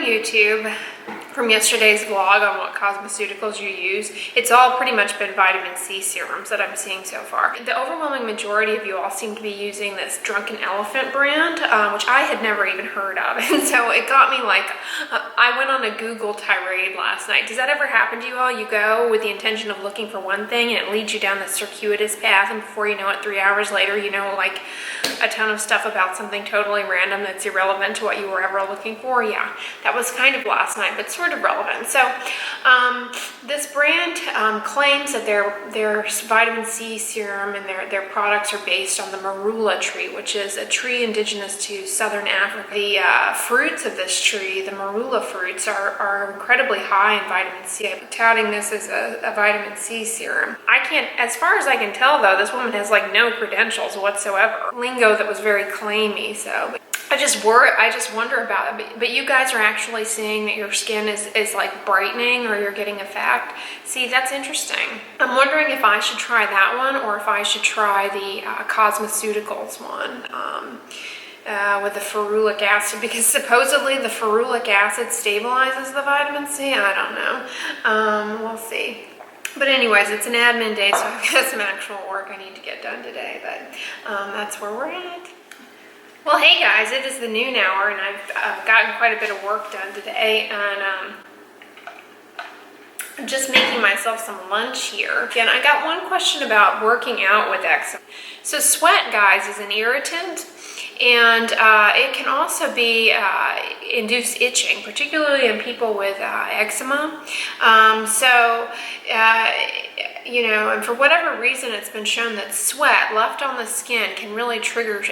YouTube from yesterday's vlog on what cosmeceuticals you use, it's all pretty much been vitamin C serums that I'm seeing so far. The overwhelming majority of you all seem to be using this Drunken Elephant brand, which I had never even heard of. And so it got me like, I went on a Google tirade last night. Does that ever happen to you all? You go with the intention of looking for one thing and it leads you down this circuitous path, and before you know it, 3 hours later, you know like a ton of stuff about something totally random that's irrelevant to what you were ever looking for. Yeah, that was kind of last night, but sort of relevant. So this brand claims that their vitamin C serum and their products are based on the marula tree, which is a tree indigenous to southern Africa. The fruits of this tree, the marula fruits, are incredibly high in vitamin C. I'm touting this as a vitamin C serum. I can't, as far as I can tell though, this woman has like no credentials whatsoever. Lingo that was very claimy, so I just wonder about it. But you guys are actually seeing that your skin is like brightening, or you're getting effect. See, that's interesting. I'm wondering if I should try that one or if I should try the cosmeceuticals one with the ferulic acid, because supposedly the ferulic acid stabilizes the vitamin C. I don't know. We'll see. But anyways, it's an admin day, so I've got some actual work I need to get done today, but that's where we're at. Well, hey guys, it is the noon hour, and I've gotten quite a bit of work done today, and I'm just making myself some lunch here. Again, I got one question about working out with eczema. So sweat, guys, is an irritant, and it can also be induce itching, particularly in people with eczema. You know, and for whatever reason, it's been shown that sweat left on the skin can really trigger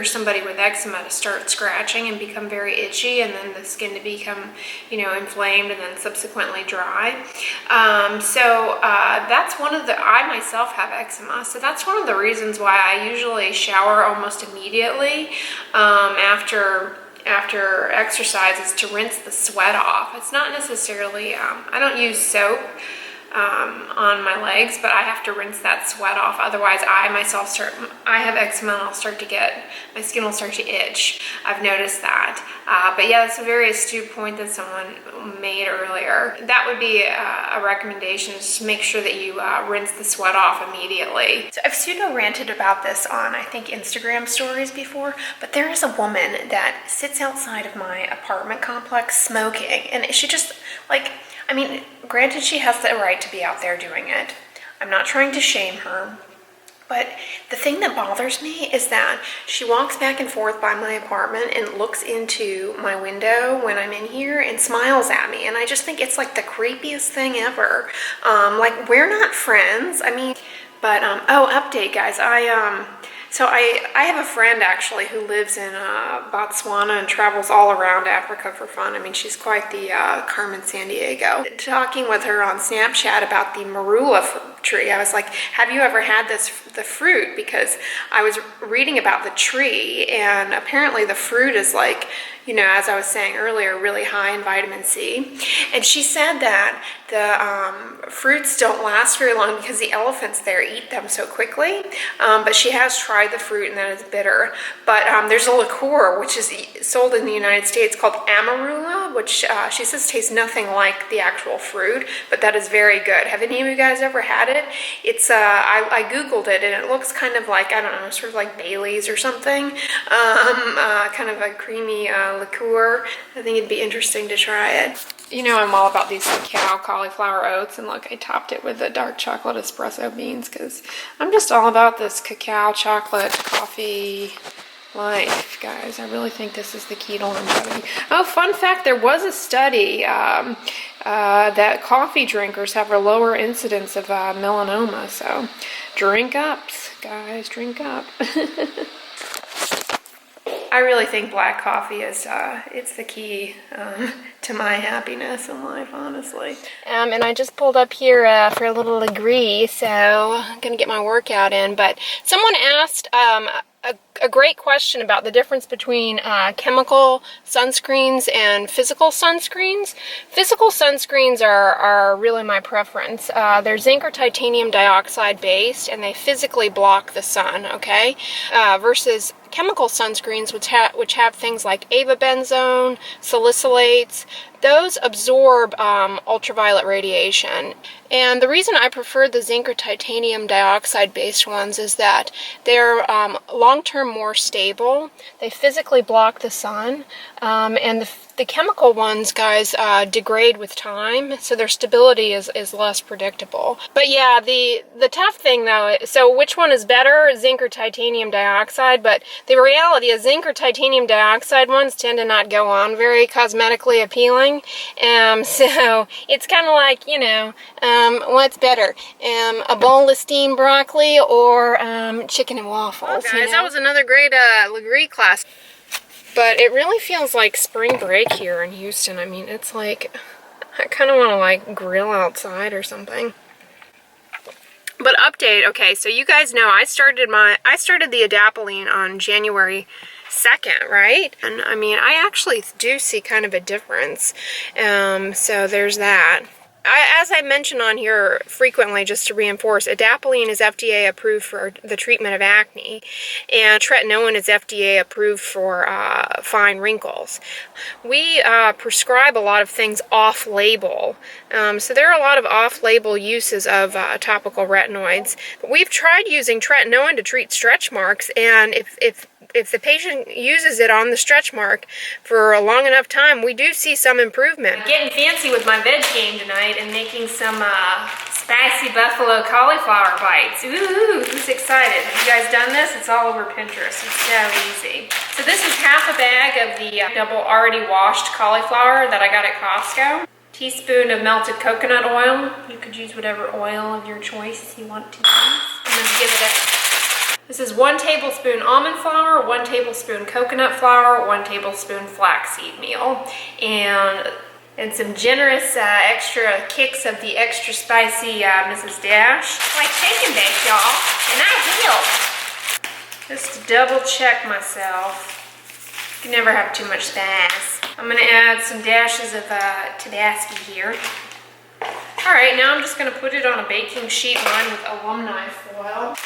somebody with eczema to start scratching and become very itchy, and then the skin to become, you know, inflamed and then subsequently dry. That's one of the, I myself have eczema, so that's one of the reasons why I usually shower almost immediately after exercises, to rinse the sweat off. It's not necessarily, I don't use soap on my legs, but I have to rinse that sweat off. Otherwise, I have eczema and my skin will start to itch. I've noticed that. But yeah, that's a very astute point that someone made earlier. That would be a recommendation, is to make sure that you rinse the sweat off immediately. So I've pseudo-ranted about this on, I think, Instagram stories before, but there is a woman that sits outside of my apartment complex smoking, and she just, like, I mean, granted, she has the right to be out there doing it. I'm not trying to shame her. But the thing that bothers me is that she walks back and forth by my apartment and looks into my window when I'm in here and smiles at me. And I just think it's like the creepiest thing ever. Like, we're not friends. I mean, but, oh, update, guys. So I have a friend actually who lives in Botswana and travels all around Africa for fun. I mean, she's quite the Carmen Sandiego. Talking with her on Snapchat about the marula tree, I was like, have you ever had the fruit? Because I was reading about the tree, and apparently the fruit is like, you know, as I was saying earlier, really high in vitamin C. And she said that the fruits don't last very long because the elephants there eat them so quickly. But she has tried the fruit, and that is bitter. But there's a liqueur which is sold in the United States called Amarula, which she says tastes nothing like the actual fruit, but that is very good. Have any of you guys ever had it? It's I Googled it, and it looks kind of like, I don't know, sort of like Bailey's or something. Kind of a creamy liqueur. I think it'd be interesting to try it. You know, I'm all about these cacao cauliflower oats, and look, I topped it with the dark chocolate espresso beans because I'm just all about this cacao chocolate coffee life, guys. I really think this is the key to longevity. Oh, fun fact, there was a study that coffee drinkers have a lower incidence of melanoma, so drink up, guys, drink up. I really think black coffee is, it's the key to my happiness in life, honestly. And I just pulled up here for a little agree, so I'm gonna get my workout in. But someone asked a great question about the difference between chemical sunscreens and physical sunscreens. Physical sunscreens are really my preference. They're zinc or titanium dioxide based, and they physically block the sun, okay? Versus chemical sunscreens, which have things like avobenzone, salicylates, those absorb ultraviolet radiation. And the reason I prefer the zinc or titanium dioxide based ones is that they're long-term more stable. They physically block the sun, and the chemical ones, guys, degrade with time, so their stability is less predictable. But yeah, the tough thing though, so which one is better, zinc or titanium dioxide? But the reality is zinc or titanium dioxide ones tend to not go on very cosmetically appealing. So it's kind of like, you know, what's better, a bowl of steamed broccoli or chicken and waffles? Well, guys, you know? That was another great Legree class. But it really feels like spring break here in Houston. I mean, it's like, I kind of want to like grill outside or something. But update, okay, so you guys know I started the adapalene on January 2nd, right? And I mean, I actually do see kind of a difference. So there's that. As I mention on here frequently, just to reinforce, adapalene is FDA approved for the treatment of acne, and tretinoin is FDA approved for fine wrinkles. We prescribe a lot of things off-label, so there are a lot of off-label uses of topical retinoids. But we've tried using tretinoin to treat stretch marks, and if the patient uses it on the stretch mark for a long enough time, we do see some improvement. I'm getting fancy with my veg game tonight and making some spicy buffalo cauliflower bites. Ooh, who's excited? Have you guys done this? It's all over Pinterest. It's so easy. So this is half a bag of the double already washed cauliflower that I got at Costco. Teaspoon of melted coconut oil. You could use whatever oil of your choice you want to use. I'm going to give it a... This is 1 tablespoon almond flour, 1 tablespoon coconut flour, 1 tablespoon flaxseed meal, and some generous extra kicks of the extra spicy Mrs. Dash. It's like chicken bake, y'all, and I will. Just to double check myself. You can never have too much spice. I'm going to add some dashes of Tabasco here. Alright, now I'm just going to put it on a baking sheet lined with alumni foil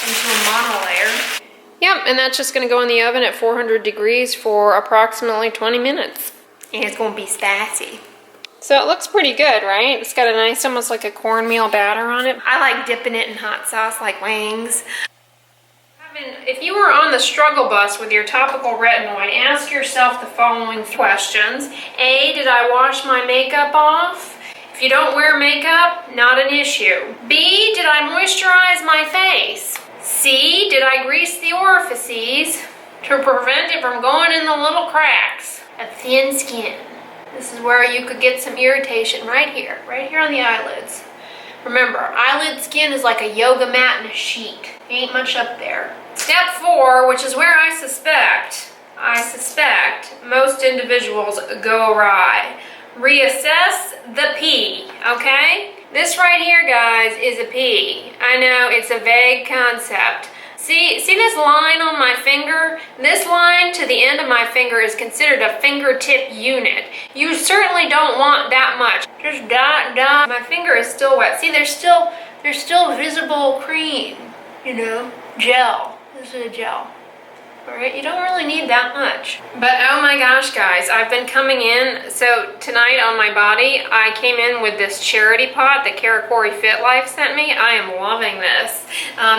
into a monolayer. Yep, and that's just going to go in the oven at 400 degrees for approximately 20 minutes. And it's going to be spicy. So it looks pretty good, right? It's got a nice, almost like a cornmeal batter on it. I like dipping it in hot sauce like wings. If you were on the struggle bus with your topical retinoid, ask yourself the following questions. A, did I wash my makeup off? If you don't wear makeup, not an issue. B, did I moisturize my face? C, did I grease the orifices to prevent it from going in the little cracks? A thin skin. This is where you could get some irritation right here on the eyelids. Remember, eyelid skin is like a yoga mat and a sheet. Ain't much up there. Step 4, which is where I suspect most individuals go awry. Reassess the P, okay? This right here, guys, is a P. I know it's a vague concept. See this line on my finger? This line to the end of my finger is considered a fingertip unit. You certainly don't want that much. Just dot, dot. My finger is still wet. See, there's still visible cream, you know, gel. This is a gel. Alright, you don't really need that much. But oh my gosh, guys, I've been coming in. So tonight on my body, I came in with this charity pot that Karakori Fit Life sent me. I am loving this.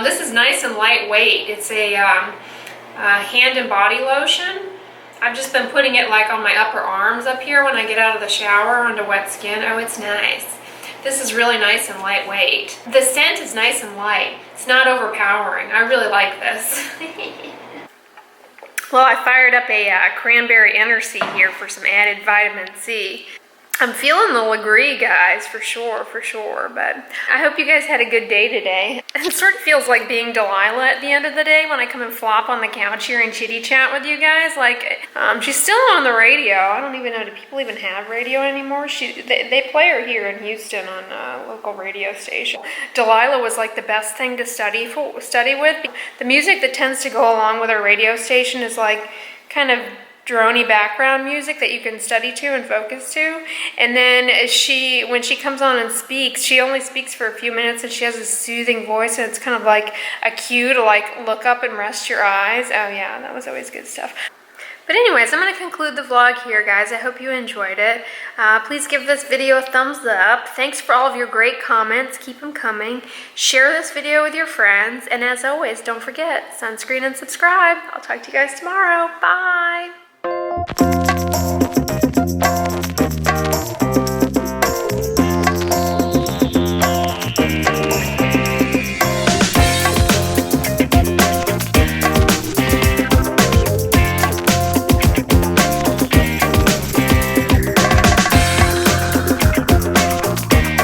This is nice and lightweight. It's a hand and body lotion. I've just been putting it like on my upper arms up here when I get out of the shower onto wet skin. Oh, it's nice. This is really nice and lightweight. The scent is nice and light. It's not overpowering. I really like this. Well, I fired up a cranberry Energy here for some added vitamin C. I'm feeling the Legree, guys, for sure, but I hope you guys had a good day today. It sort of feels like being Delilah at the end of the day when I come and flop on the couch here and chitty chat with you guys. Like, she's still on the radio. I don't even know, do people even have radio anymore? They play her here in Houston on a local radio station. Delilah was like the best thing to study with. The music that tends to go along with our radio station is like kind of droney background music that you can study to and focus to. And then when she comes on and speaks, she only speaks for a few minutes, and she has a soothing voice, and it's kind of like a cue to like look up and rest your eyes. Oh yeah, that was always good stuff. But anyways, I'm going to conclude the vlog here, guys. I hope you enjoyed it. Please give this video a thumbs up. Thanks for all of your great comments. Keep them coming. Share this video with your friends. And as always, don't forget, sunscreen and subscribe. I'll talk to you guys tomorrow. Bye.